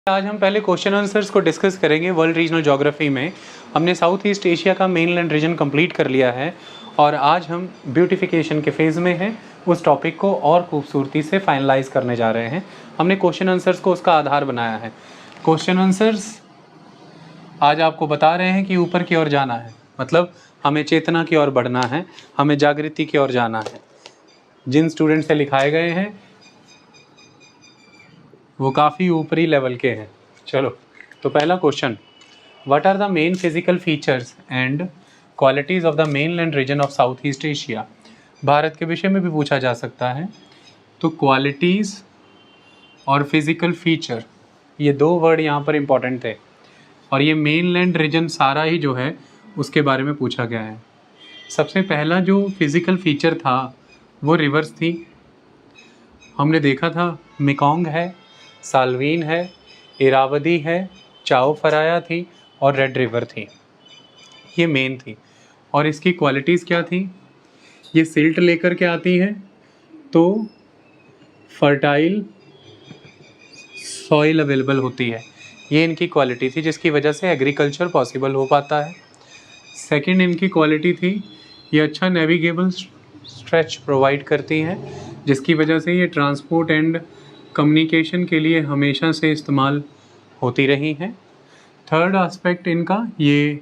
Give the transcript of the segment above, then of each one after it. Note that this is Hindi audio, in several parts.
आज हम पहले क्वेश्चन आंसर्स को डिस्कस करेंगे। वर्ल्ड रीजनल ज्योग्राफी में हमने साउथ ईस्ट एशिया का मेनलैंड रीजन कंप्लीट कर लिया है और आज हम ब्यूटिफिकेशन के फेज़ में हैं। उस टॉपिक को और खूबसूरती से फाइनलाइज करने जा रहे हैं। हमने क्वेश्चन आंसर्स को उसका आधार बनाया है। क्वेश्चन आंसर्स आज आपको बता रहे हैं कि ऊपर की ओर जाना है, मतलब हमें चेतना की ओर बढ़ना है, हमें जागृति की ओर जाना है। जिन स्टूडेंट से लिखाए गए हैं वो काफ़ी ऊपरी लेवल के हैं। चलो, तो पहला question, what are the main physical features and qualities of the mainland region of south east Asia. Bharat के विषय में भी पूछा जा सकता है। तो क्वालिटीज़ और फिजिकल फीचर, ये दो वर्ड यहाँ पर इम्पॉर्टेंट थे और ये मेनलैंड रीजन सारा ही जो है उसके बारे में पूछा गया है। सबसे पहला जो फिजिकल फीचर था वो रिवर्स थी। हमने देखा था मेकोंग है, साल्वीन है, इरावदी है, चाओ फराया थी और रेड रिवर थी। ये मेन थी। और इसकी क्वालिटीज़ क्या थी? ये सिल्ट लेकर के आती हैं तो फर्टाइल सॉइल अवेलेबल होती है। ये इनकी क्वालिटी थी जिसकी वजह से एग्रीकल्चर पॉसिबल हो पाता है। सेकंड इनकी क्वालिटी थी, ये अच्छा नेविगेबल स्ट्रेच प्रोवाइड करती हैं जिसकी वजह से ये ट्रांसपोर्ट एंड कम्युनिकेशन के लिए हमेशा से इस्तेमाल होती रही हैं। थर्ड एस्पेक्ट इनका, ये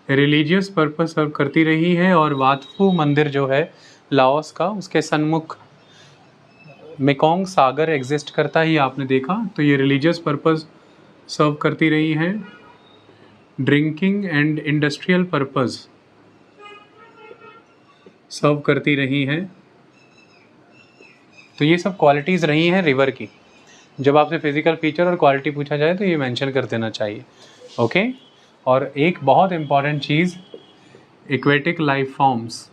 रिलीजियस पर्पस सर्व करती रही है और वातफू मंदिर जो है लाओस का, उसके सन्मुख मेकोंग सागर एग्जिस्ट करता ही आपने देखा। तो ये रिलीजियस पर्पस सर्व करती रही हैं। ड्रिंकिंग एंड इंडस्ट्रियल पर्पस सर्व करती रही हैं। तो ये सब क्वालिटीज़ रही हैं रिवर की। जब आपसे फिजिकल फीचर और क्वालिटी पूछा जाए तो ये मेंशन कर देना चाहिए। ओके। और एक बहुत इम्पॉर्टेंट चीज़, एक्वेटिक लाइफ फॉर्म्स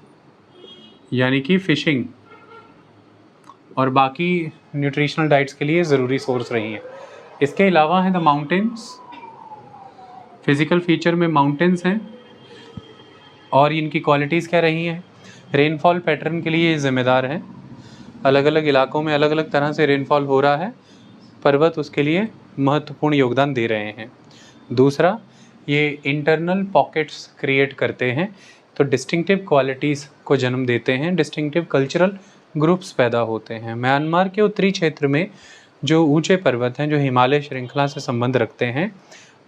यानी कि फ़िशिंग और बाकी न्यूट्रिशनल डाइट्स के लिए ज़रूरी सोर्स रही हैं। इसके अलावा है द माउंटेन्स। फिज़िकल फीचर में माउंटेन्स हैं और इनकी क्वालिटीज़ क्या रही हैं? रेनफॉल पैटर्न के लिए ये ज़िम्मेदार हैं। अलग अलग इलाकों में अलग अलग तरह से रेनफॉल हो रहा है, पर्वत उसके लिए महत्वपूर्ण योगदान दे रहे हैं। दूसरा, ये इंटरनल पॉकेट्स क्रिएट करते हैं तो डिस्टिंक्टिव क्वालिटीज़ को जन्म देते हैं, डिस्टिंक्टिव कल्चरल ग्रुप्स पैदा होते हैं। म्यांमार के उत्तरी क्षेत्र में जो ऊंचे पर्वत हैं जो हिमालय श्रृंखला से संबंध रखते हैं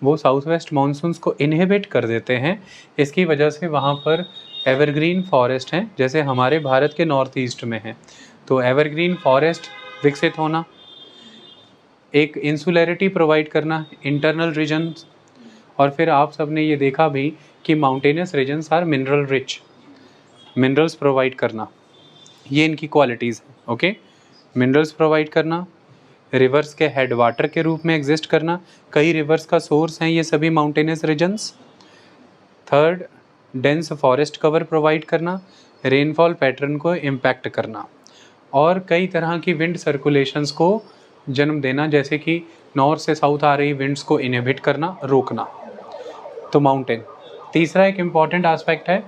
वो साउथ वेस्ट मानसून्स को इनहिबिट कर देते हैं। इसकी वजह से वहाँ पर एवरग्रीन फॉरेस्ट हैं, जैसे हमारे भारत के नॉर्थ ईस्ट में हैं। तो एवरग्रीन फॉरेस्ट विकसित होना, एक इंसुलैरिटी प्रोवाइड करना, इंटरनल रीजन्स, और फिर आप सबने ये देखा भी कि mountainous regions are mineral rich, minerals provide करना, ये इनकी क्वालिटीज़ हैं। ओके, मिनरल्स प्रोवाइड करना, रिवर्स के हेड वाटर के रूप में एग्जिस्ट करना, कई रिवर्स का सोर्स हैं ये सभी mountainous regions. Third, dense forest cover provide करना, रेनफॉल पैटर्न को इम्पैक्ट करना और कई तरह की विंड सर्कुलेशंस को जन्म देना, जैसे कि नॉर्थ से साउथ आ रही विंड्स को इनहिबिट करना, रोकना। तो माउंटेन। तीसरा एक इम्पॉर्टेंट एस्पेक्ट है,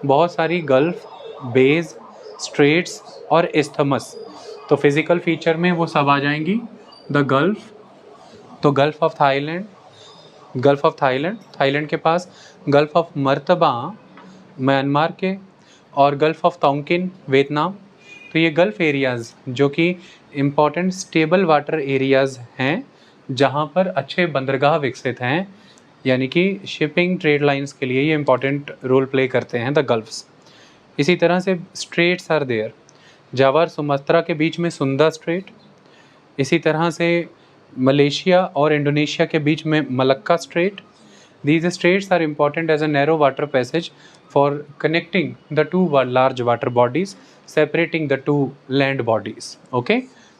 बहुत सारी गल्फ, बेज, स्ट्रेट्स और इस्थमस। तो फिज़िकल फीचर में वो सब आ जाएंगी। द गल्फ, तो gulf of Thailand, gulf of Thailand, Thailand के पास, गल्फ ऑफ मर्तबा म्यांमार के, और गल्फ ऑफ तोंकिन वियतनाम। तो ये गल्फ एरियाज़ जो कि इम्पॉर्टेंट स्टेबल वाटर एरियाज़ हैं जहाँ पर अच्छे बंदरगाह विकसित हैं, यानी कि शिपिंग ट्रेड लाइंस के लिए ये इम्पॉर्टेंट रोल प्ले करते हैं द गल्फ्स। इसी तरह से स्ट्रेट्स आर देयर, जावा और सुमात्रा के बीच में सुंदा स्ट्रेट, इसी तरह से मलेशिया और इंडोनेशिया के बीच में Malacca strait. These straits are important as a narrow water passage for connecting the two large water bodies, separating the two land bodies. Okay,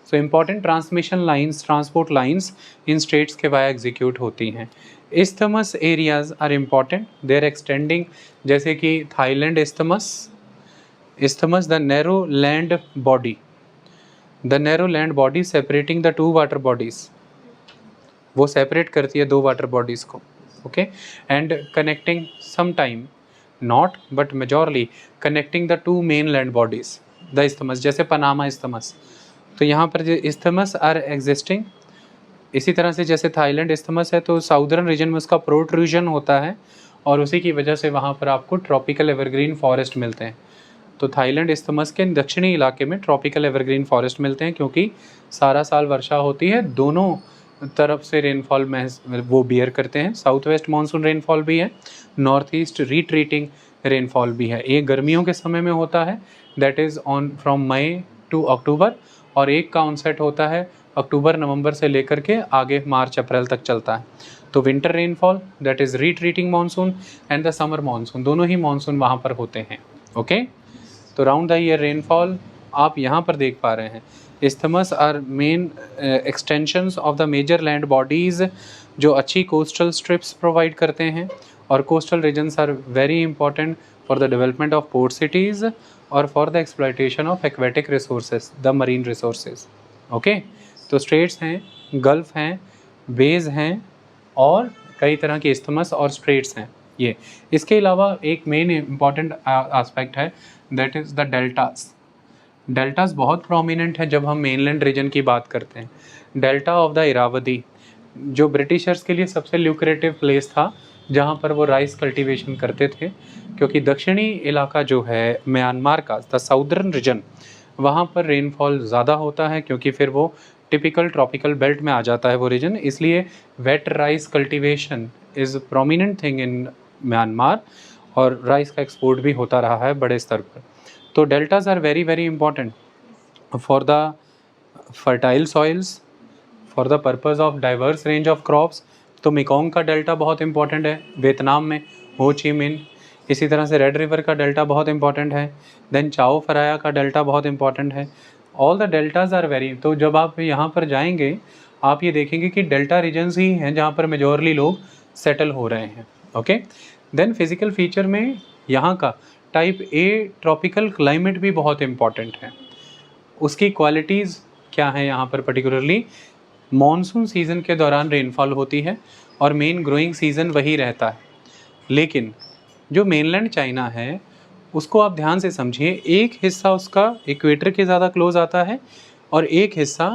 so important transmission lines, transport lines in straits के via execute होती हैं। Isthmus areas are important, they are extending, जैसे कि Thailand isthmus, isthmus the narrow land body, the narrow land body separating the two water bodies, वो सेपरेट करती है दो वाटर बॉडीज़ को। Okay, and connecting sometime, not but majorly connecting the two main land bodies, the isthmus, जैसे पनामा इस्थमस। तो यहाँ पर जो इस्थमस आर एग्जिस्टिंग इसी तरह से जैसे थाईलैंड इस्थमस है तो साउदर्न रीजन में उसका प्रोट्रूजन होता है और उसी की वजह से वहाँ पर आपको ट्रॉपिकल एवरग्रीन फॉरेस्ट मिलते हैं। तो थाईलैंड इस्थमस के दक्षिणी इलाके में ट्रॉपिकल एवरग्रीन फॉरेस्ट मिलते हैं क्योंकि सारा साल वर्षा होती है, दोनों तरफ से रेनफॉल में वो बियर करते हैं। साउथ वेस्ट मानसून रेनफॉल भी है, नॉर्थ ईस्ट रिट्रीटिंग रेनफॉल भी है। एक गर्मियों के समय में होता है, that is on from May to October, और एक का ऑनसेट होता है अक्टूबर नवंबर से लेकर के आगे मार्च अप्रैल तक चलता है। तो winter rainfall that is retreating monsoon and the summer monsoon, दोनों ही मानसून वहाँ पर होते हैं। ओके, तो राउंड द ईयर रेनफॉल आप यहाँ पर देख पा रहे हैं। Isthmus are main extensions of the major land bodies जो अच्छी कोस्टल स्ट्रिप्स प्रोवाइड करते हैं, और coastal regions are very important for the development of port cities और for the exploitation of aquatic resources, the marine resources. Okay, तो स्ट्रेट्स हैं, गल्फ हैं, बेज हैं और कई तरह के इस्थमस और स्ट्रेट्स हैं ये। इसके अलावा एक मेन इम्पॉर्टेंट एस्पेक्ट है, that is the deltas. Deltas बहुत प्रोमिनेंट है जब हम मेनलैंड रीजन की बात करते हैं। डेल्टा ऑफ द इरावदी जो ब्रिटिशर्स के लिए सबसे ल्यूक्रेटिव प्लेस था जहाँ पर वो राइस कल्टीवेशन करते थे, क्योंकि दक्षिणी इलाका जो है म्यांमार का, द साउदर्न रीजन, वहाँ पर रेनफॉल ज़्यादा होता है क्योंकि फिर वो टिपिकल ट्रॉपिकल बेल्ट में आ जाता है वो रीजन, इसलिए wet rice cultivation is prominent thing in Myanmar और राइस का एक्सपोर्ट भी होता रहा है बड़े स्तर पर। तो deltas are very very important for the fertile soils, for the purpose of diverse range of crops. तो मेकोंग का डेल्टा बहुत इंपॉर्टेंट है वियतनाम में, हो ची मिन। इसी तरह से रेड रिवर का डेल्टा बहुत इंपॉर्टेंट है, देन चाओ फ्राया का डेल्टा बहुत इंपॉर्टेंट है। All the deltas are very, तो जब आप यहाँ पर जाएंगे आप ये देखेंगे कि डेल्टा रीजन्स ही हैं जहाँ पर मेजॉरली लोग सेटल हो रहे हैं। ओके, देन फिजिकल फीचर में यहाँ का टाइप ए ट्रॉपिकल क्लाइमेट भी बहुत इम्पॉर्टेंट है। उसकी क्वालिटीज़ क्या हैं यहाँ पर, पर्टिकुलरली मॉनसून सीज़न के दौरान रेनफॉल होती है और मेन ग्रोइंग सीज़न वही रहता है। लेकिन जो मेनलैंड चाइना है उसको आप ध्यान से समझिए, एक हिस्सा उसका इक्वेटर के ज़्यादा क्लोज आता है और एक हिस्सा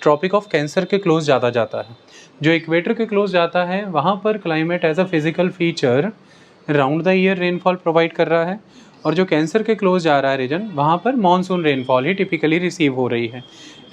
ट्रॉपिक ऑफ कैंसर के क्लोज ज़्यादा जाता है। जो इक्वेटर के क्लोज जाता है वहाँ पर climate as a physical feature round the year rainfall provide कर रहा है, और जो कैंसर के क्लोज जा रहा है रीजन वहाँ पर मानसून रेनफॉल ही टिपिकली रिसीव हो रही है।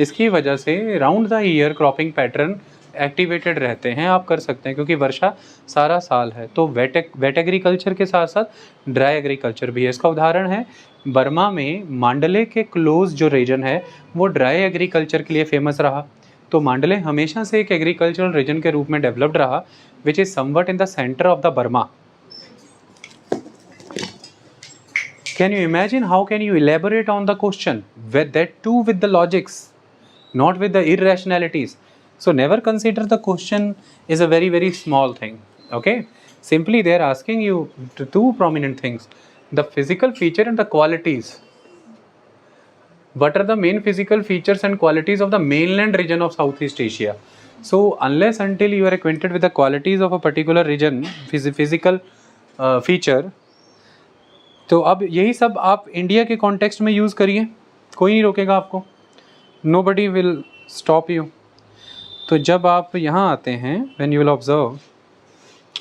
इसकी वजह से round the year cropping pattern activated रहते हैं, आप कर सकते हैं क्योंकि वर्षा सारा साल है। तो वेट एग्रीकल्चर के साथ साथ ड्राई एग्रीकल्चर भी है। इसका उदाहरण है बर्मा में मांडले के क्लोज जो रीजन है वो ड्राई एग्रीकल्चर के लिए फेमस रहा। तो मांडले हमेशा से एक एग्रीकल्चरल रीजन के रूप में डेवलप्ड रहा, which is somewhat in the centre of the Burma. Can you imagine how can you elaborate on the question, with that too with the logics, not with the irrationalities? So never consider the question is a very very small thing. Okay, simply they are asking you two prominent things: the physical feature and the qualities. What are the main physical features and qualities of the mainland region of Southeast Asia? So unless until you are acquainted with the qualities of a particular region, physical feature, तो अब यही सब आप इंडिया के कॉन्टेक्स्ट में यूज़ करिए, कोई नहीं रोकेगा आपको, नोबडी विल स्टॉप यू। तो जब आप यहाँ आते हैं, when you will observe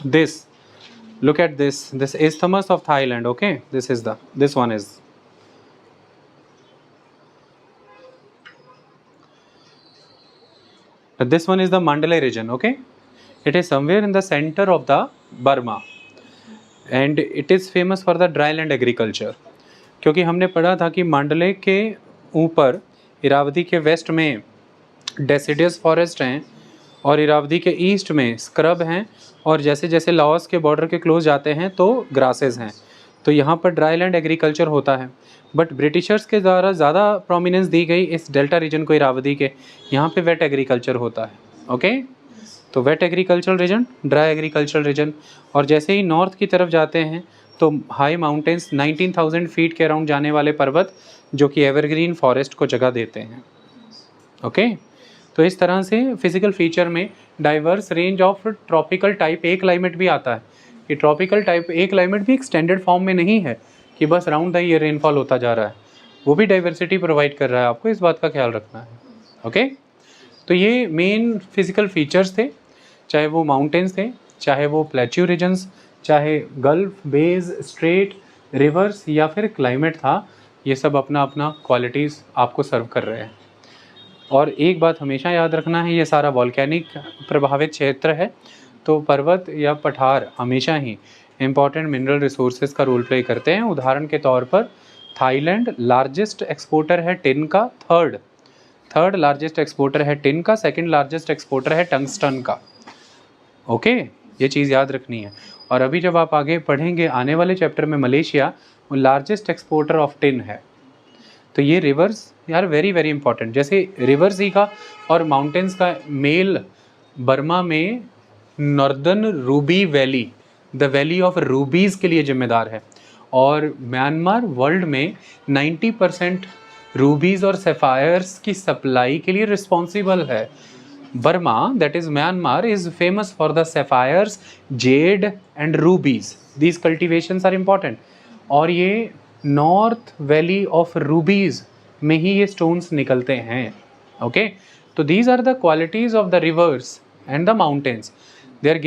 this, look at this isthmus of Thailand. Okay, this one is this one is the Mandalay region. Okay, it is somewhere in the center of the Burma and it is famous for the dryland agriculture. क्योंकि हमने पढ़ा था कि मांडले के ऊपर इरावदी के वेस्ट में डेसिडियस फॉरेस्ट हैं और इरावदी के ईस्ट में स्क्रब हैं, और जैसे जैसे लाओस के बॉर्डर के क्लोज जाते हैं तो ग्रासेस हैं। तो यहाँ पर ड्राईलैंड एग्रीकल्चर होता है, बट ब्रिटिशर्स के द्वारा ज़्यादा प्रोमिनेंस दी गई इस डेल्टा रीजन को, इरावदी के। यहाँ पे वेट एग्रीकल्चर होता है। ओके, तो wet agricultural region, dry agricultural region. और जैसे ही नॉर्थ की तरफ जाते हैं तो हाई माउंटेन्स, 19,000 फीट के अराउंड जाने वाले पर्वत जो कि एवरग्रीन फॉरेस्ट को जगह देते हैं। ओके, तो इस तरह से फिजिकल फीचर में diverse range of tropical type A climate भी आता है कि ट्रॉपिकल टाइप ए क्लाइमेट भी एक स्टैंडर्ड फॉर्म में नहीं है कि बस राउंड द ईयर रेनफॉल होता जा रहा है, वो भी डाइवर्सिटी प्रोवाइड कर रहा है आपको, इस बात का ख्याल रखना है। ओके, तो ये मेन फिजिकल फीचर्स थे, चाहे वो माउंटेन्स थे, चाहे वो प्लेट्यू रीजन्स, चाहे गल्फ, बेज, स्ट्रेट, रिवर्स या फिर क्लाइमेट था, ये सब अपना अपना क्वालिटीज़ आपको सर्व कर रहे हैं। और एक बात हमेशा याद रखना है, ये सारा वॉल्केनिक प्रभावित क्षेत्र है, तो पर्वत या पठार हमेशा ही इम्पॉर्टेंट मिनरल रिसोर्सेज का रोल प्ले करते हैं। उदाहरण के तौर पर थाईलैंड लार्जेस्ट एक्सपोर्टर है टिन का, थर्ड लार्जेस्ट एक्सपोर्टर है टिन का, सेकंड लार्जेस्ट एक्सपोर्टर है टंगस्टन का। ओके, ये चीज़ याद रखनी है। और अभी जब आप आगे पढ़ेंगे आने वाले चैप्टर में, मलेशिया वो लार्जेस्ट एक्सपोर्टर ऑफ टिन है। तो ये रिवर्स यार वेरी वेरी इंपॉर्टेंट, जैसे रिवर्स ही का और माउंटेन्स का मेल बर्मा में northern Ruby valley, the valley of rubies के लिए जिम्मेदार है, और म्यांमार वर्ल्ड में 90% रूबीज़ और सेफायर्स की सप्लाई के लिए रिस्पॉन्सिबल है। Burma, that is Myanmar, is famous for the sapphires, jade and rubies, these cultivations are important. और ये नॉर्थ वैली ऑफ रूबीज़ में ही ये स्टोन्स निकलते हैं। ओके, तो these are the qualities of the rivers and the mountains. they are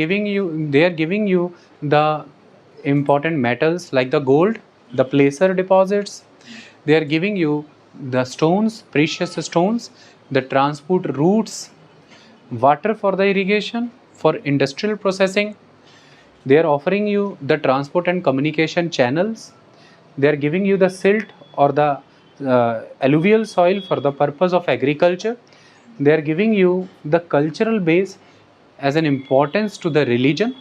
giving you the important metals like the gold, the placer deposits. They are giving you the stones, precious stones, the transport routes, water for the irrigation, for industrial processing. They are offering you the transport and communication channels. They are giving you the silt or the alluvial soil for the purpose of agriculture. They are giving you the cultural base as an importance to the religion,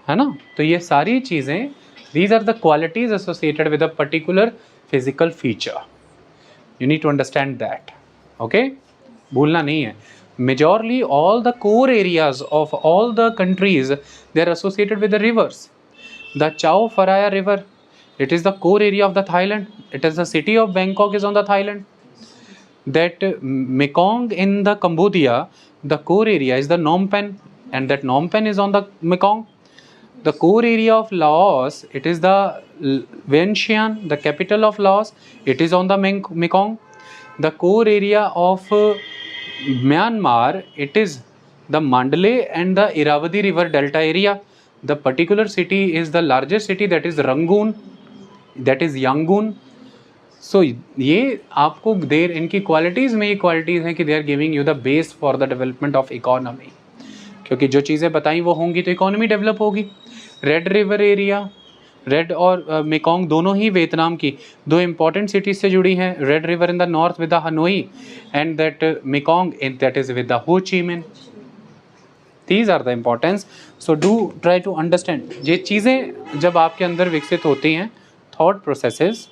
है ना। तो ये सारी चीज़ें, these are the qualities associated with a particular physical feature. You need to understand that. Okay, भूलना नहीं है। Majorly all the core areas of all the countries they are associated with the rivers. The Chao Phraya river, it is the core area of the Thailand, it is the city of Bangkok is on the Thailand. That Mekong in the Cambodia, the core area is the Phnom Penh, and that Phnom Penh is on the Mekong. The core area of Laos, it is the Vientiane, the capital of Laos, it is on the Mekong. The core area of Myanmar, it is the Mandalay and the Irrawaddy river delta area. The particular city is the largest city, that is Rangoon, that is Yangon. सो ये आपको देर इनकी क्वालिटीज़ में ये क्वालिटीज़ हैं कि they are giving you the base for the development of economy, क्योंकि जो चीज़ें बताई वो होंगी तो इकोनॉमी डेवलप होगी। रेड रिवर एरिया, रेड और मेकोंग दोनों ही वियतनाम की दो इंपॉर्टेंट सिटीज़ से जुड़ी हैं। Red river in the north with the Hanoi and that Mekong in that is with the Ho Chi Minh. These are the importance. So do try to understand. ये चीज़ें जब आपके अंदर विकसित होती हैं, थॉट प्रोसेसेस,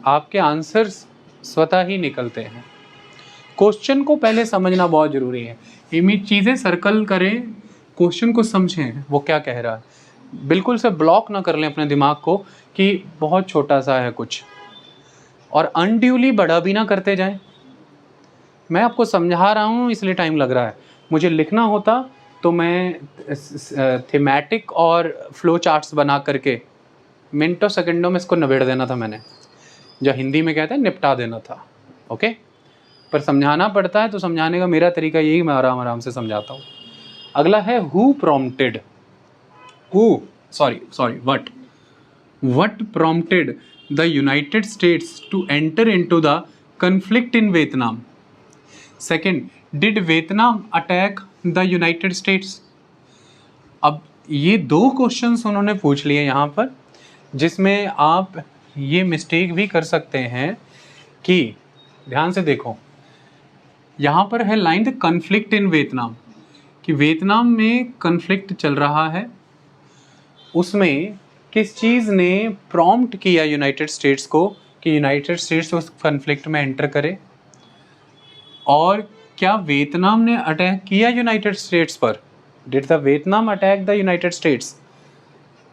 आपके आंसर्स स्वतः ही निकलते हैं। क्वेश्चन को पहले समझना बहुत ज़रूरी है। इमेज चीज़ें सर्कल करें, क्वेश्चन को समझें वो क्या कह रहा है। बिल्कुल से ब्लॉक ना कर लें अपने दिमाग को कि बहुत छोटा सा है कुछ, और अनड्यूली बड़ा भी ना करते जाएं। मैं आपको समझा रहा हूँ इसलिए टाइम लग रहा है। मुझे लिखना होता तो मैं थीमेटिक और फ्लो चार्ट्स बना करके मिनटों सेकंडों में इसको नबेड़ देना था मैंने, जो हिंदी में कहते हैं निपटा देना था। ओके, पर समझाना पड़ता है, तो समझाने का मेरा तरीका यही, मैं आराम आराम से समझाता हूँ। अगला है what prompted the United States to enter into the conflict in Vietnam. Second, did Vietnam attack the United States. अब ये दो क्वेश्चंस उन्होंने पूछ लिए यहाँ पर, जिसमें आप ये मिस्टेक भी कर सकते हैं कि, ध्यान से देखो, यहाँ पर है line the conflict in Vietnam, कि वियतनाम में कन्फ्लिक्ट चल रहा है। उसमें किस चीज़ ने प्रॉम्प्ट किया यूनाइटेड स्टेट्स को कि यूनाइटेड स्टेट्स उस कन्फ्लिक्ट में एंटर करे, और क्या वियतनाम ने अटैक किया यूनाइटेड स्टेट्स पर। Did the Vietnam attack the United states.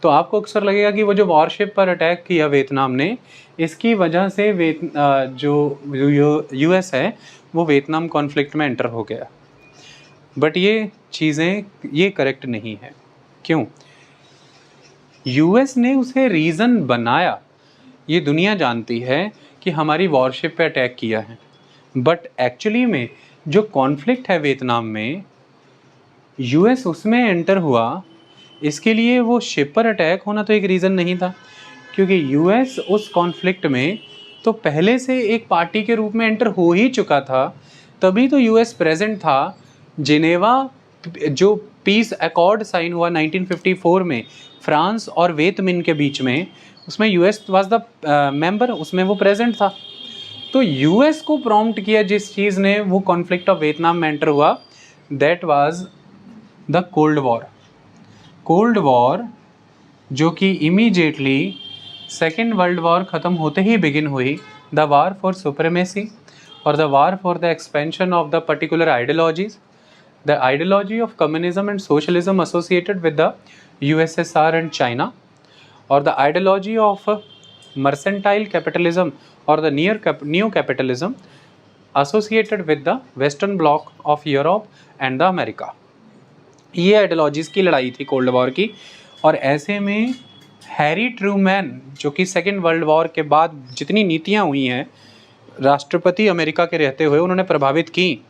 तो आपको अक्सर लगेगा कि वो जो वॉरशिप पर अटैक किया वियतनाम ने, इसकी वजह से जो यूएस है वो वियतनाम कॉन्फ्लिक्ट में एंटर हो गया। बट ये चीज़ें ये करेक्ट नहीं है। क्यों? यूएस ने उसे रीज़न बनाया, ये दुनिया जानती है कि हमारी वॉरशिप पे अटैक किया है, बट एक्चुअली में जो कॉन्फ्लिक्ट है वियतनाम में, यूएस उसमें एंटर हुआ, इसके लिए वो शिप पर अटैक होना तो एक रीज़न नहीं था, क्योंकि यूएस उस कॉन्फ्लिक्ट में तो पहले से एक पार्टी के रूप में एंटर हो ही चुका था, तभी तो यूएस प्रेजेंट था। जिनेवा जो पीस अकॉर्ड साइन हुआ 1954 में फ्रांस और वियतमिन के बीच में, उसमें यूएस वाज द मेंबर, उसमें वो प्रेजेंट था। तो यूएस को प्रॉम्प्ट किया जिस चीज़ ने वो कॉन्फ्लिक्ट ऑफ वियतनाम में एंटर हुआ, that was the cold war. Cold war जो कि इमीडिएटली सेकेंड वर्ल्ड वॉर ख़त्म होते ही बिगिन हुई, द वार फॉर सुप्रीमेसी और the war for the expansion of the particular ideologies, the ideology of communism and socialism associated with the USSR and China, और the ideology of mercantile capitalism और the new capitalism associated with the western bloc of Europe and the America. ये आइडियोलॉजीज़ की लड़ाई थी कोल्ड वॉर की। और ऐसे में हैरी ट्रूमैन, जो कि सेकेंड वर्ल्ड वॉर के बाद जितनी नीतियाँ हुई हैं राष्ट्रपति अमेरिका के रहते हुए उन्होंने प्रभावित की,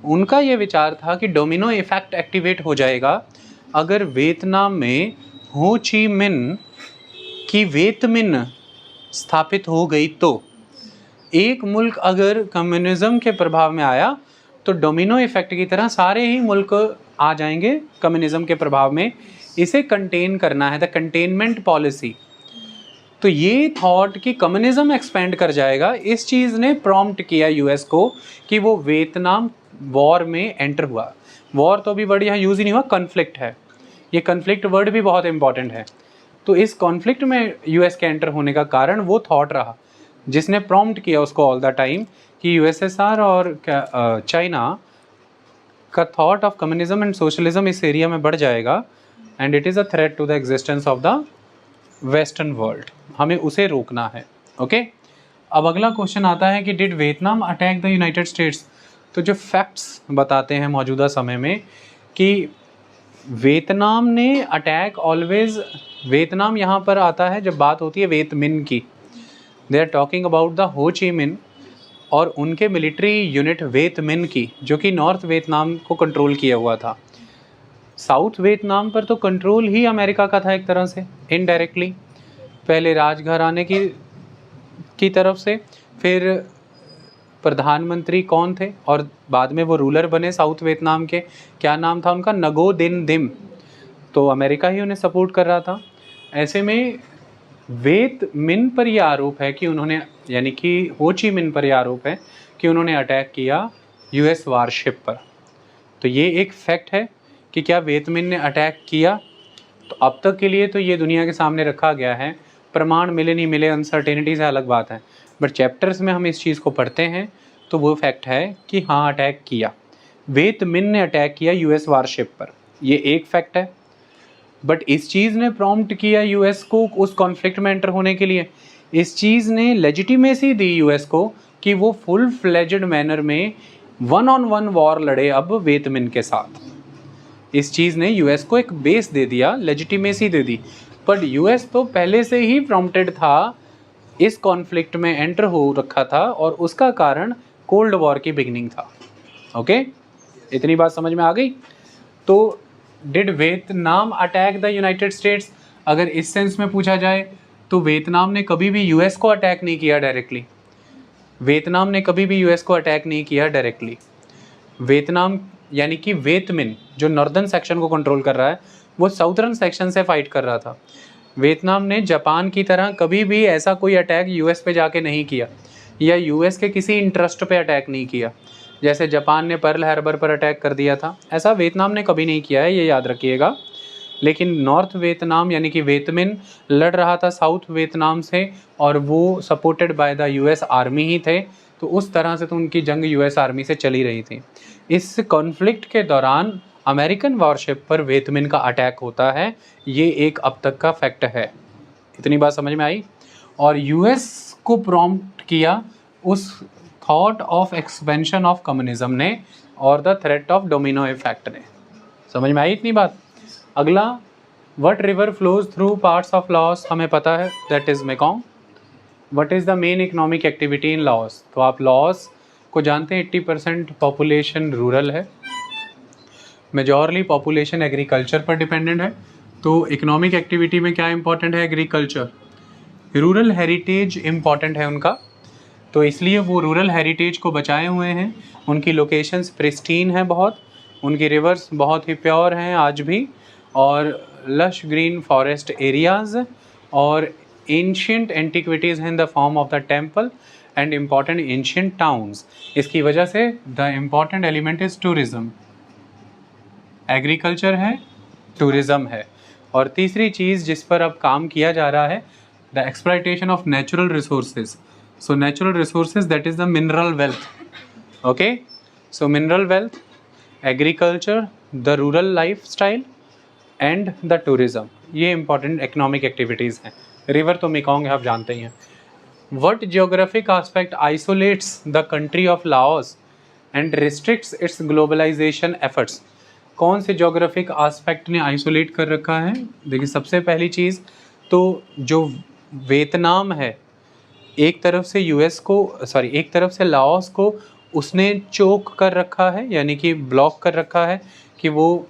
उनका ये विचार था कि डोमिनो इफेक्ट एक्टिवेट हो जाएगा अगर वियतनाम में हो ची मिन की वियतमिन स्थापित हो गई। तो एक मुल्क अगर कम्युनिज्म के प्रभाव में आया तो डोमिनो इफेक्ट की तरह सारे ही मुल्क आ जाएंगे कम्युनिज्म के प्रभाव में। इसे कंटेन करना है, द कंटेनमेंट पॉलिसी। तो ये थॉट कि कम्युनिज्म एक्सपेंड कर जाएगा, इस चीज़ ने प्रॉम्प्ट किया यूएस को कि वो वियतनाम वॉर में एंटर हुआ। वॉर तो अभी वर्ड यहाँ यूज़ ही नहीं हुआ, कन्फ्लिक्ट है। ये कन्फ्लिक्ट वर्ड भी बहुत इंपॉर्टेंट है। तो इस कॉन्फ्लिक्ट में यूएस के एंटर होने का कारण वो थॉट रहा जिसने प्रॉम्प्ट किया उसको ऑल द टाइम कि यूएसएसआर और चाइना का thought of communism and socialism इस एरिया में बढ़ जाएगा and it is a threat to the existence of the western world. हमें उसे रोकना है। ओके, अब अगला क्वेश्चन आता है कि did Vietnam attack the United states. तो जो फैक्ट्स बताते हैं मौजूदा समय में कि वियतनाम ने अटैक ऑलवेज, वियतनाम यहाँ पर आता है जब बात होती है वियतमिन की। They are talking about the Ho Chi मिन और उनके मिलिट्री यूनिट वियतमिन की, जो कि नॉर्थ वियतनाम को कंट्रोल किया हुआ था। साउथ वियतनाम पर तो कंट्रोल ही अमेरिका का था एक तरह से इनडायरेक्टली, पहले राजघराने की तरफ से, फिर प्रधानमंत्री कौन थे और बाद में वो रूलर बने साउथ वियतनाम के, क्या नाम था उनका, नगो दिन दिम, तो अमेरिका ही उन्हें सपोर्ट कर रहा था। ऐसे में वियतमिन पर यह आरोप है कि उन्होंने, यानी कि हो ची मिन पर यह आरोप है कि उन्होंने अटैक किया यूएस वारशिप पर। तो ये एक फैक्ट है कि क्या वियतमिन ने अटैक किया। तो अब तक के लिए तो ये दुनिया के सामने रखा गया है, प्रमाण मिले नहीं मिले अनसर्टेनिटी से अलग बात है, बट चैप्टर्स में हम इस चीज़ को पढ़ते हैं तो वो फैक्ट है कि हाँ अटैक किया, वियतमिन ने अटैक किया यूएस वारशिप पर। ये एक फैक्ट है। बट इस चीज़ ने प्रॉम्प्ट किया यूएस को उस कॉन्फ्लिक्ट में एंटर होने के लिए, इस चीज़ ने लेजिटिमेसी दी यूएस को कि वो फुल फ्लेजेड मैनर में 1-on-1 वॉर लड़े अब वियतमिन के साथ। इस चीज़ ने यूएस को एक बेस दे दिया, लेजिटिमेसी दे दी। पर यूएस तो पहले से ही प्रॉम्प्टेड था, इस कॉन्फ्लिक्ट में एंटर हो रखा था और उसका कारण कोल्ड वॉर की बिगिनिंग था। ओके, इतनी बात समझ में आ गई। तो did Vietnam attack the United states, अगर इस सेंस में पूछा जाए तो वियतनाम ने कभी भी यूएस को अटैक नहीं किया डायरेक्टली। वियतनाम ने कभी भी यूएस को अटैक नहीं किया डायरेक्टली। वियतनाम यानी कि वियतमिन जो नॉर्दर्न सेक्शन को कंट्रोल कर रहा है, वो साउदर्न सेक्शन से फाइट कर रहा था। वियतनाम ने जापान की तरह कभी भी ऐसा कोई अटैक यूएस पे जाके नहीं किया, या यूएस के किसी इंटरेस्ट पे अटैक नहीं किया। जैसे जापान ने पर्ल हार्बर पर अटैक कर दिया था, ऐसा वियतनाम ने कभी नहीं किया है, ये याद रखिएगा। लेकिन नॉर्थ वियतनाम यानी कि वियतमिन लड़ रहा था साउथ वियतनाम से, और वो supported by the US army ही थे, तो उस तरह से तो उनकी जंग यूएस आर्मी से चली रही थी। इस कॉन्फ्लिक्ट के दौरान अमेरिकन वॉरशिप पर वियतमिन का अटैक होता है, ये एक अब तक का फैक्ट है। इतनी बात समझ में आई। और यूएस को प्रॉम्प्ट किया उस thought of expansion of communism ने और the threat of domino effect ने। समझ में आई इतनी बात। अगला, what river flows through parts of Laos, हमें पता है that is Mekong. What is the main economic activity in Laos, तो आप लाओस को जानते हैं 80% पॉपुलेशन रूरल है, मेजॉरली पॉपुलेशन एग्रीकल्चर पर डिपेंडेंट है। तो इकोनॉमिक एक्टिविटी में क्या इंपॉर्टेंट है? एग्रीकल्चर। रूरल हेरिटेज इम्पॉर्टेंट है उनका, तो इसलिए वो रूरल हेरिटेज को बचाए हुए हैं। उनकी लोकेशंस प्रिस्टीन है बहुत, उनकी रिवर्स बहुत ही प्योर हैं आज भी, और लश ग्रीन फॉरेस्ट एरियाज़ और एंशियंट एंटिक्विटीज़ हैं in the form of the temple and important ancient towns. इसकी वजह से the important element is tourism, agriculture है, टूरिज़्म है। और तीसरी चीज़ जिस पर अब काम किया जा रहा है, the exploitation of natural resources. So natural resources that is the mineral wealth. Okay, so mineral wealth, agriculture, the rural life style and the tourism, ये इंपॉर्टेंट इकोनॉमिक एक्टिविटीज़ हैं। रिवर तो मेकोंग है, आप जानते ही हैं। What geographic aspect isolates the country of Laos and restricts its globalization efforts? कौन से geographic aspect ने isolate कर रखा है? देखिए, सबसे पहली चीज़ तो जो वियतनाम है, एक तरफ से एक तरफ से लाओस को उसने चोक कर रखा है, यानी कि ब्लॉक कर रखा है कि वो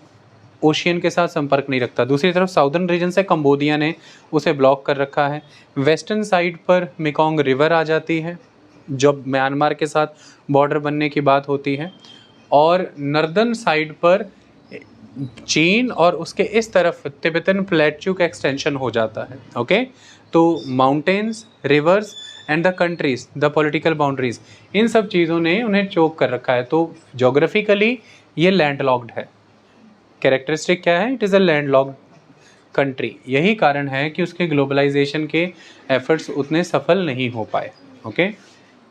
ओशियन के साथ संपर्क नहीं रखता। दूसरी तरफ साउदर्न रीजन से कंबोडिया ने उसे ब्लॉक कर रखा है। वेस्टर्न साइड पर मेकोंग रिवर आ जाती है जब म्यांमार के साथ बॉर्डर बनने की बात होती है, और नॉर्दर्न साइड पर चीन और उसके इस तरफ तिब्बतन प्लेट्यू का एक्सटेंशन हो जाता है। ओके, तो mountains, rivers and the countries, the political boundaries, इन सब चीज़ों ने उन्हें चोक कर रखा है। तो जोग्राफिकली ये लैंडलॉक्ड है। कैरेक्टरिस्टिक क्या है? It is a landlocked country. यही कारण है कि उसके ग्लोबलाइजेशन के एफर्ट्स उतने सफल नहीं हो पाए। Okay,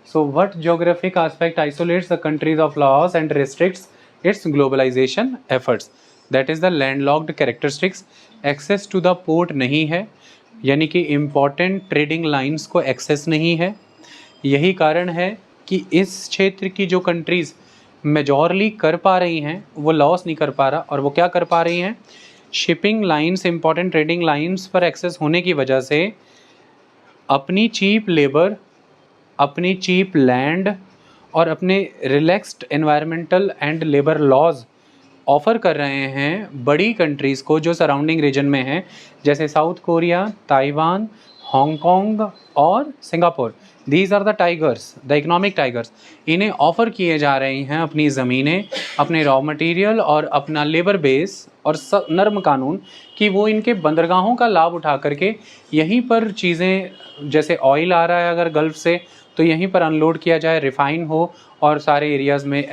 so what geographic aspect isolates the countries of Laos and restricts its globalisation efforts? That is the landlocked characteristics. Access to the port नहीं है, यानी कि इम्पॉर्टेंट ट्रेडिंग लाइंस को एक्सेस नहीं है। यही कारण है कि इस क्षेत्र की जो कंट्रीज़ मेजॉरली कर पा रही हैं वो लाओस नहीं कर पा रहा। और वो क्या कर पा रही हैं? Shipping lines, important trading lines पर एक्सेस होने की वजह से अपनी चीप लेबर, अपनी चीप लैंड और अपने relaxed environmental and labour laws offer कर रहे हैं बड़ी कंट्रीज़ को जो सराउंडिंग रीजन में हैं, जैसे साउथ कोरिया, ताइवान, हांगकांग और Singapore. These are the tigers, the economic tigers. इन्हें ऑफ़र किए जा रही हैं अपनी ज़मीनें, अपने रॉ मटेरियल और अपना लेबर बेस और नर्म कानून, कि वो इनके बंदरगाहों का लाभ उठा करके यहीं पर चीज़ें, जैसे ऑयल आ रहा है अगर गल्फ़ से, तो यहीं पर अनलोड किया जाए, रिफ़ाइन हो और सारे एरियाज़ में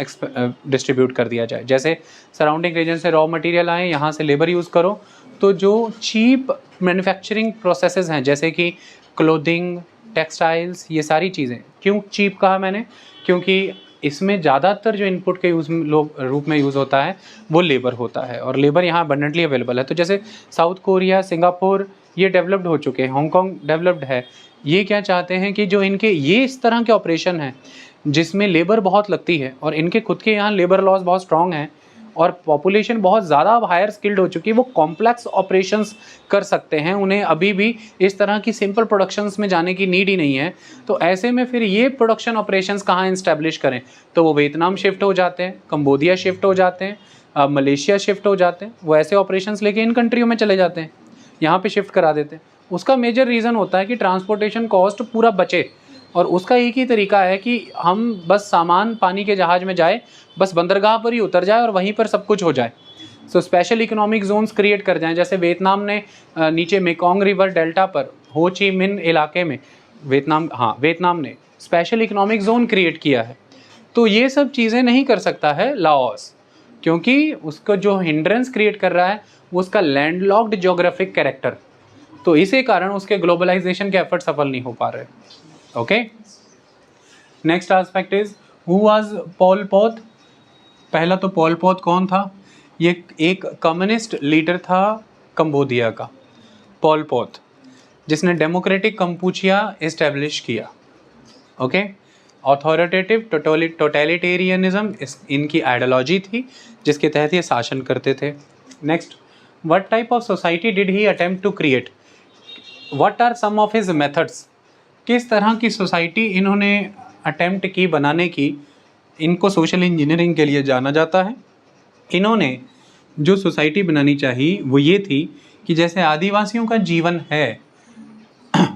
डिस्ट्रीब्यूट कर दिया जाए। जैसे सराउंडिंग रीजन से रॉ मटेरियल आए, यहाँ से लेबर यूज़ करो, तो जो चीप मैन्युफैक्चरिंग प्रोसेसेस हैं जैसे कि क्लोथिंग, टेक्सटाइल्स, ये सारी चीज़ें। क्यों चीप कहा मैंने? क्योंकि इसमें ज़्यादातर जो इनपुट के रूप में यूज़ होता है वो लेबर होता है, और लेबर यहाँ अबंडेंटली अवेलेबल है। तो जैसे साउथ कोरिया, सिंगापुर ये डेवलप्ड हो चुके हैं, हांगकांग डेवलप्ड है। ये क्या चाहते हैं कि जो इनके ये इस तरह के ऑपरेशन हैं जिसमें लेबर बहुत लगती है, और इनके खुद के यहाँ लेबर लॉज बहुत स्ट्रॉन्ग हैं और पॉपुलेशन बहुत ज़्यादा अब हायर स्किल्ड हो चुकी है, वो कॉम्प्लेक्स ऑपरेशंस कर सकते हैं, उन्हें अभी भी इस तरह की सिंपल प्रोडक्शंस में जाने की नीड ही नहीं है। तो ऐसे में फिर ये प्रोडक्शन ऑपरेशंस कहाँ इस्टेब्लिश करें? तो वो वियतनाम शिफ्ट हो जाते हैं, कंबोडिया शिफ्ट हो जाते हैं, मलेशिया शिफ्ट हो जाते हैं। वो ऐसे ऑपरेशंस लेके इन कंट्रियों में चले जाते हैं, यहाँ पे शिफ्ट करा देते हैं। उसका मेजर रीज़न होता है कि ट्रांसपोर्टेशन कॉस्ट पूरा बचे, और उसका एक ही तरीका है कि हम बस सामान पानी के जहाज़ में जाए, बस बंदरगाह पर ही उतर जाए और वहीं पर सब कुछ हो जाए। So special economic zones create कर जाएं, जैसे वियतनाम ने नीचे मेकोंग रिवर डेल्टा पर हो ची मिन इलाके में वियतनाम ने स्पेशल इकोनॉमिक जोन क्रिएट किया है। तो ये सब चीज़ें नहीं कर सकता है लाओस, क्योंकि उसको जो हिंड्रेंस क्रिएट कर रहा है वो उसका लैंडलॉक्ड ज्योग्राफिक कैरेक्टर। तो इसी कारण उसके ग्लोबलाइजेशन के एफर्ट सफल नहीं हो पा रहे। Okay, next aspect is who was Pol Pot. पहला तो पॉल पोत कौन था? ये एक कम्युनिस्ट लीडर था कंबोडिया का, पॉल पोत, जिसने डेमोक्रेटिक कंपूचिया इस्टेब्लिश किया। ओके, ऑथोरिटेटिव टोटलिटेरियनिज्म इनकी आइडियोलॉजी थी जिसके तहत ये शासन करते थे। Next, what type of society did he attempt to create? What are some of his methods? किस तरह की सोसाइटी इन्होंने अटेम्प्ट की बनाने की, इनको सोशल इंजीनियरिंग के लिए जाना जाता है। इन्होंने जो सोसाइटी बनानी चाहिए वो ये थी कि जैसे आदिवासियों का जीवन है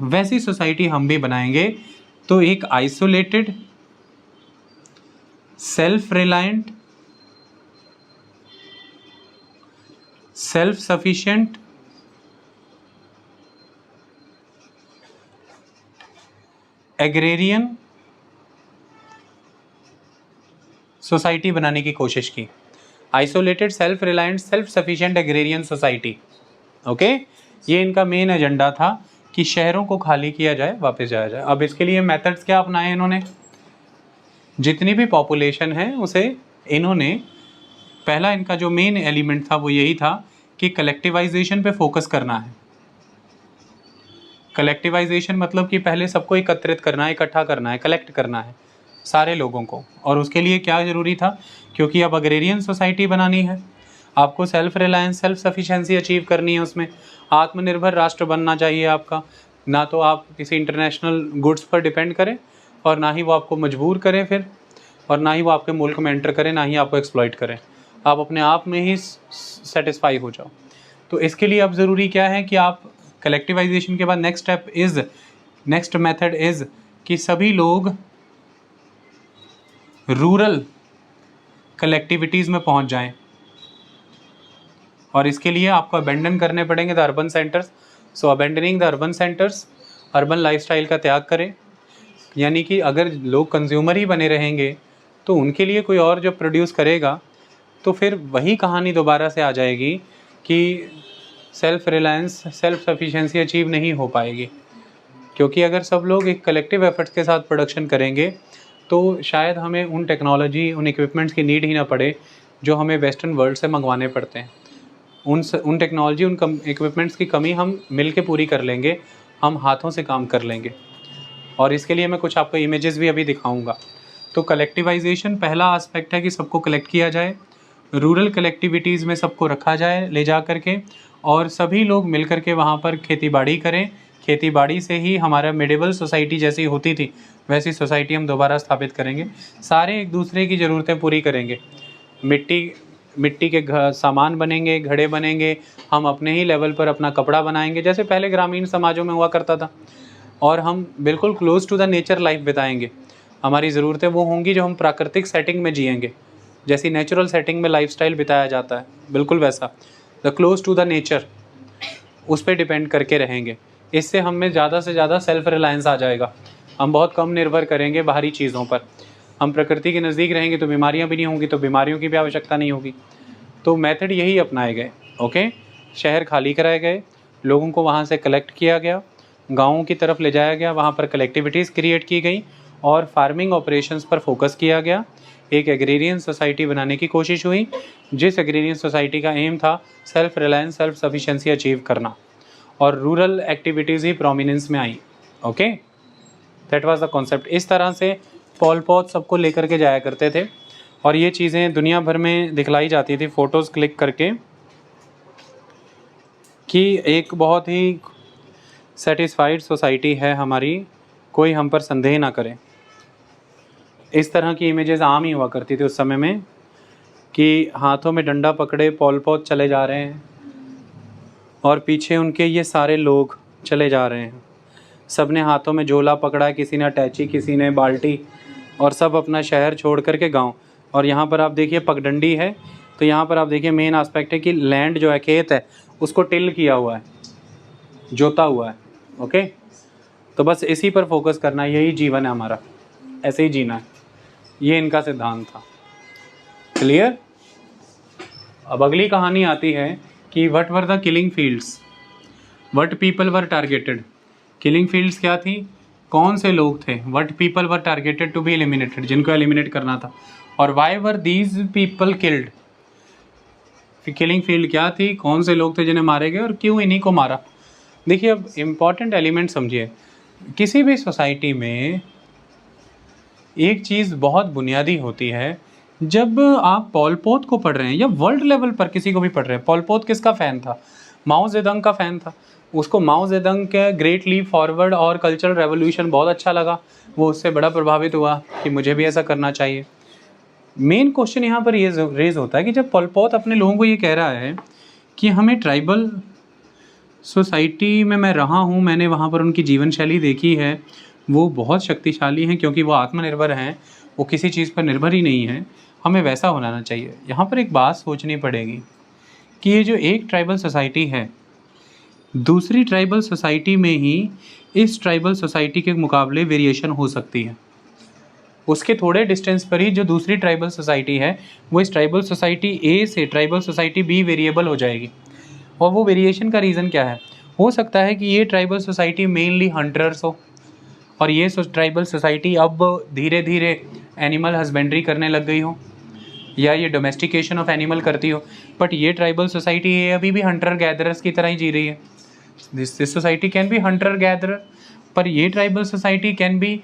वैसी सोसाइटी हम भी बनाएंगे। तो एक isolated, self reliant, self sufficient, agrarian society बनाने की कोशिश की। Isolated, self reliant, self sufficient, agrarian society. Okay, ये इनका मेन एजेंडा था कि शहरों को खाली किया जाए, वापस जाया जाए। अब इसके लिए मेथड्स क्या अपनाए इन्होंने? जितनी भी पॉपुलेशन है उसे इन्होंने, पहला इनका जो मेन एलिमेंट था वो यही था कि कलेक्टिवाइजेशन पे फोकस करना है। कलेक्टिवाइजेशन मतलब कि पहले सबको एकत्रित करना है, इकट्ठा करना है, कलेक्ट करना है सारे लोगों को। और उसके लिए क्या ज़रूरी था? क्योंकि अब अग्रेरियन सोसाइटी बनानी है, आपको self reliance, self sufficiency achieve करनी है, उसमें आत्मनिर्भर राष्ट्र बनना चाहिए आपका। ना तो आप किसी इंटरनेशनल गुड्स पर डिपेंड करें और ना ही वो आपको मजबूर करें फिर, और ना ही वो आपके मुल्क में एंटर करें, ना ही आपको एक्सप्लॉइट करें। आप अपने आप में ही सेटिस्फाई हो जाओ। तो इसके लिए अब ज़रूरी क्या है कि आप कलेक्टिवाइजेशन के बाद नेक्स्ट मेथड इज़ कि सभी लोग रूरल कलेक्टिविटीज़ में पहुंच जाएं। और इसके लिए आपको अबेंडन करने पड़ेंगे the urban centres. So abandoning the urban centres, urban lifestyle का त्याग करें। यानी कि अगर लोग कंज्यूमर ही बने रहेंगे तो उनके लिए कोई और जो प्रोड्यूस करेगा तो फिर वही कहानी दोबारा से आ जाएगी कि self reliance, self sufficiency achieve नहीं हो पाएगी। क्योंकि अगर सब लोग एक कलेक्टिव एफर्ट्स के साथ प्रोडक्शन करेंगे तो शायद हमें उन टेक्नोलॉजी, उन इक्विपमेंट्स की नीड ही ना पड़े जो हमें वेस्टर्न वर्ल्ड से मंगवाने पड़ते हैं। उन टेक्नोलॉजी, उन इक्विपमेंट्स की कमी हम मिल के पूरी कर लेंगे, हम हाथों से काम कर लेंगे। और इसके लिए मैं कुछ आपको इमेजेस भी अभी दिखाऊंगा। तो कलेक्टिवाइजेशन पहला एस्पेक्ट है कि सबको कलेक्ट किया जाए, रूरल कलेक्टिविटीज़ में सबको रखा जाए ले जा करके, और सभी लोग मिल करके वहाँ पर खेती बाड़ी करें। खेती बाड़ी से ही हमारा मेडिवल सोसाइटी जैसी होती थी वैसी सोसाइटी हम दोबारा स्थापित करेंगे। सारे एक दूसरे की ज़रूरतें पूरी करेंगे। मिट्टी के सामान बनेंगे, घड़े बनेंगे, हम अपने ही लेवल पर अपना कपड़ा बनाएंगे जैसे पहले ग्रामीण समाजों में हुआ करता था। और हम बिल्कुल close to the nature life बिताएंगे। हमारी ज़रूरतें वो होंगी जो हम प्राकृतिक सेटिंग में जिएंगे, जैसी नेचुरल सेटिंग में लाइफस्टाइल बिताया जाता है, बिल्कुल वैसा the close to the nature, उस पर डिपेंड करके रहेंगे। इससे हम में ज़्यादा से ज़्यादा सेल्फ रिलायंस आ जाएगा। हम बहुत कम निर्भर करेंगे बाहरी चीज़ों पर। हम प्रकृति के नज़दीक रहेंगे तो बीमारियां भी नहीं होंगी, तो बीमारियों की भी आवश्यकता नहीं होगी। तो मेथड यही अपनाए गए। ओके, शहर खाली कराए गए, लोगों को वहाँ से कलेक्ट किया गया, गाँवों की तरफ ले जाया गया, वहाँ पर कलेक्टिविटीज़ क्रिएट की गई और फार्मिंग ऑपरेशंस पर फोकस किया गया। एक एग्रेरियन सोसाइटी बनाने की कोशिश हुई, जिस एग्रेरियन सोसाइटी का एम था self reliance, self sufficiency achieve करना, और रूरल एक्टिविटीज़ ही प्रोमिनेंस में आई। Okay, that was the concept. इस तरह से पॉल पॉट सबको लेकर के जाया करते थे और ये चीज़ें दुनिया भर में दिखलाई जाती थी फ़ोटोज़ क्लिक करके कि एक बहुत ही सेटिस्फाइड सोसाइटी है हमारी, कोई हम पर संदेह ना करे। इस तरह की इमेजेस आम ही हुआ करती थी उस समय में कि हाथों में डंडा पकड़े पॉल पॉट चले जा रहे हैं और पीछे उनके ये सारे लोग चले जा रहे हैं। सब ने हाथों में झोला पकड़ा है, किसी ने अटैची, किसी ने बाल्टी, और सब अपना शहर छोड़ करके गांव। और यहाँ पर आप देखिए पगडंडी है, तो यहाँ पर आप देखिए मेन एस्पेक्ट है कि लैंड जो है, खेत है, उसको टिल किया हुआ है, जोता हुआ है। ओके, तो बस इसी पर फोकस करना, यही जीवन है हमारा, ऐसे ही जीना है, ये इनका सिद्धांत था। क्लियर? अब अगली कहानी आती है कि what were the killing fields, what people were targeted. Killing fields क्या थी, कौन से लोग थे, what people were targeted to be eliminated, जिनको एलिमिनेट करना था, और why were these people killed. Killing field क्या थी, कौन से लोग थे जिन्हें मारे गए और क्यों इन्हीं को मारा। देखिए अब इम्पॉर्टेंट एलिमेंट समझिए, किसी भी सोसाइटी में एक चीज़ बहुत बुनियादी होती है। जब आप पॉल पोत को पढ़ रहे हैं या वर्ल्ड लेवल पर किसी को भी पढ़ रहे हैं, पॉल पोत किसका फ़ैन था, माओ जेडंग का फ़ैन था। उसको माओ जेडंग के ग्रेट लीप फॉरवर्ड और कल्चरल रेवोल्यूशन बहुत अच्छा लगा, वो उससे बड़ा प्रभावित हुआ कि मुझे भी ऐसा करना चाहिए। मेन क्वेश्चन यहाँ पर ये रेज होता है कि जब पोल पॉट अपने लोगों को ये कह रहा है कि हमें ट्राइबल सोसाइटी में मैं रहा हूँ, मैंने वहाँ पर उनकी जीवन शैली देखी है, वो बहुत शक्तिशाली हैं क्योंकि वो आत्मनिर्भर हैं, वो किसी चीज़ पर निर्भर ही नहीं है, हमें वैसा होना चाहिए। यहाँ पर एक बात सोचनी पड़ेगी कि ये जो एक ट्राइबल सोसाइटी है, दूसरी ट्राइबल सोसाइटी में ही इस ट्राइबल सोसाइटी के मुकाबले वेरिएशन हो सकती है। उसके थोड़े डिस्टेंस पर ही जो दूसरी ट्राइबल सोसाइटी है, वो इस ट्राइबल सोसाइटी ए से ट्राइबल सोसाइटी बी वेरिएबल हो जाएगी। और वो वेरिएशन का रीज़न क्या है? हो सकता है कि ये ट्राइबल सोसाइटी मेनली हंटर्स हो और ये ट्राइबल सोसाइटी अब धीरे धीरे एनिमल हस्बेंड्री करने लग गई हो, या ये डोमेस्टिकेशन ऑफ एनिमल करती हो। बट ये ट्राइबल सोसाइटी है अभी भी हंटर गैदरर्स की तरह ही जी रही है। This society can be Hunter gatherer, पर ये tribal society can be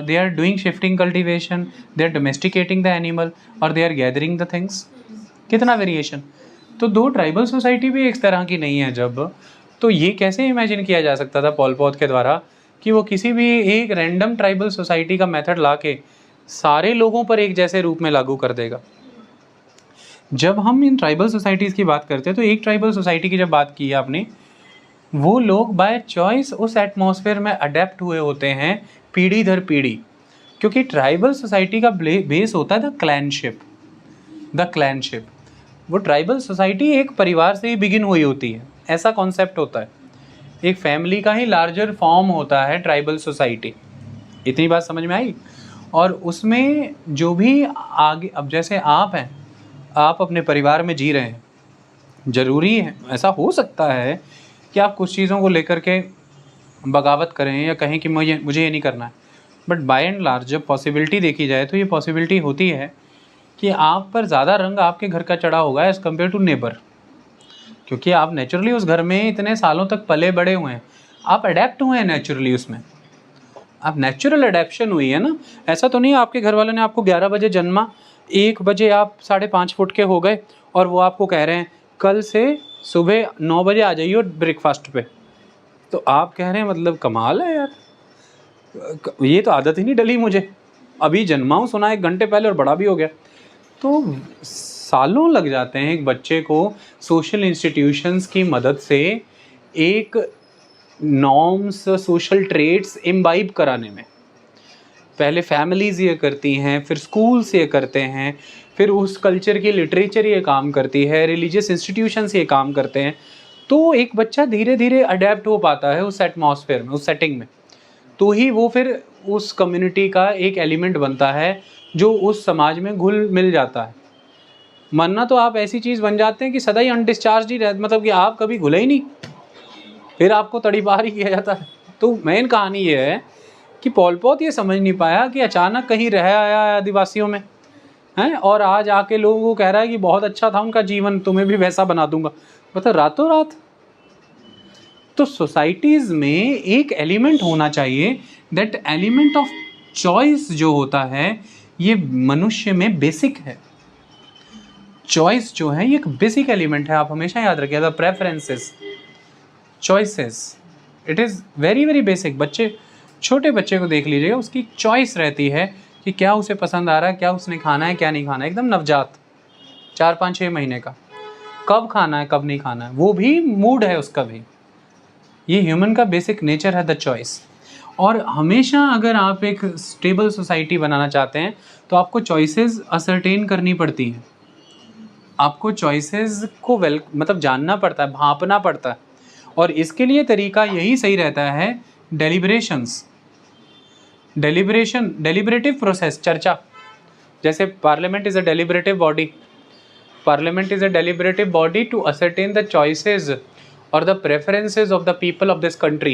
they are doing shifting cultivation, they are domesticating the animal और they are gathering the things। कितना वेरिएशन। तो दो ट्राइबल सोसाइटी भी एक तरह की नहीं है जब, तो ये कैसे इमेजिन किया जा सकता था पोल पॉट के द्वारा कि वो किसी भी एक रैंडम ट्राइबल सोसाइटी का मेथड ला के सारे लोगों पर एक जैसे रूप में लागू कर देगा। जब हम इन ट्राइबल सोसाइटीज़ की बात करते हैं तो एक ट्राइबल सोसाइटी की जब बात की है आपने, वो लोग बाय चॉइस उस एटमॉस्फेयर में अडेप्ट हुए होते हैं पीढ़ी दर पीढ़ी, क्योंकि ट्राइबल सोसाइटी का बेस होता है द क्लैनशिप। वो ट्राइबल सोसाइटी एक परिवार से ही बिगिन हुई होती है, ऐसा कॉन्सेप्ट होता है। एक फैमिली का ही लार्जर फॉर्म होता है ट्राइबल सोसाइटी। इतनी बात समझ में आई? और उसमें जो भी आगे, अब जैसे आप हैं, आप अपने परिवार में जी रहे हैं, ज़रूरी है, ऐसा हो सकता है कि आप कुछ चीज़ों को लेकर के बगावत करें या कहें कि मुझे ये नहीं करना है, बट बाय एंड लार्ज जब पॉसिबिलिटी देखी जाए तो ये पॉसिबिलिटी होती है कि आप पर ज़्यादा रंग आपके घर का चढ़ा होगा एज़ कम्पेयर टू नेबर, क्योंकि आप नेचुरली उस घर में इतने सालों तक पले बड़े हुए हैं, आप अडेप्ट हुए हैं नेचुरली, उसमें आप नेचुरल अडेप्शन हुई है ना। ऐसा तो नहीं है आपके घर वालों ने आपको 11 बजे जन्मा, 1 बजे आप 5.5 फुट के हो गए और वो आपको कह रहे हैं कल से सुबह 9 बजे आ जाइए ब्रेकफास्ट पे। तो आप कह रहे हैं मतलब कमाल है यार, ये तो आदत ही नहीं डली मुझे, अभी जन्मा हूँ, सुना 1 घंटे पहले और बड़ा भी हो गया। तो सालों लग जाते हैं एक बच्चे को सोशल इंस्टीट्यूशंस की मदद से एक नॉर्म्स, सोशल ट्रेड्स इम्बाइब कराने में। पहले फैमिलीज़ ये करती हैं, फिर स्कूल्स ये करते हैं, फिर उस कल्चर की लिटरेचर ये काम करती है, रिलीजियस इंस्टीट्यूशंस ये काम करते हैं। तो एक बच्चा धीरे धीरे अडेप्ट हो पाता है उस एटमॉस्फेयर में, उस सेटिंग में, तो ही वो फिर उस कम्युनिटी का एक एलिमेंट बनता है जो उस समाज में घुल मिल जाता है। मानना तो आप ऐसी चीज़ बन जाते हैं कि सदा ही अनडिस्चार्ज ही रहते, मतलब कि आप कभी घुले ही नहीं, फिर आपको तड़ीपार ही किया जाता है। तो मेन कहानी ये है कि पोल पॉट ये समझ नहीं पाया कि अचानक कहीं रह आया है आदिवासियों में हैं, और आज आके लोगों को कह रहा है कि बहुत अच्छा था उनका जीवन, तुम्हें भी वैसा बना दूंगा, मतलब रातों रात। तो सोसाइटीज़ में एक एलिमेंट होना चाहिए, दैट एलिमेंट ऑफ चॉइस जो होता है ये मनुष्य में बेसिक है। चॉइस जो है ये एक बेसिक एलिमेंट है, आप हमेशा याद रखिएगा। Preferences, choices, it is very very basic. बच्चे, छोटे बच्चे को देख लीजिएगा, उसकी चॉइस रहती है कि क्या उसे पसंद आ रहा है, क्या उसने खाना है, क्या नहीं खाना है। एकदम नवजात 4-5-6 महीने का, कब खाना है कब नहीं खाना है, वो भी मूड है उसका भी। ये ह्यूमन का बेसिक नेचर है, द चॉइस। और हमेशा अगर आप एक स्टेबल सोसाइटी बनाना चाहते हैं तो आपको चॉइसेस असरटेन करनी पड़ती हैं, आपको चॉइसेस को मतलब जानना पड़ता है, भांपना पड़ता है। और इसके लिए तरीका यही सही रहता है, डेलिब्रेटिव प्रोसेस, चर्चा। जैसे parliament is a deliberative body to ascertain the choices or the preferences of the people of this country.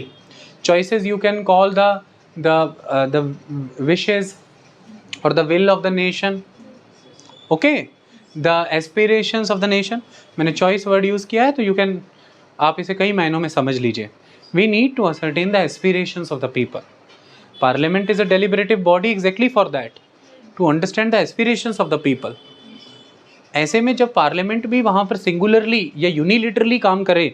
Choices you can call the wishes or the will of the nation, okay, the aspirations of the nation. मैंने choice word use किया है तो you can, आप इसे कई मायनों में समझ लीजिए। We need to ascertain the aspirations of the people. Parliament is a deliberative body exactly for that, to understand the aspirations of the people. ऐसे में जब पार्लियामेंट भी वहाँ पर सिंगुलरली या यूनिलिटरली काम करे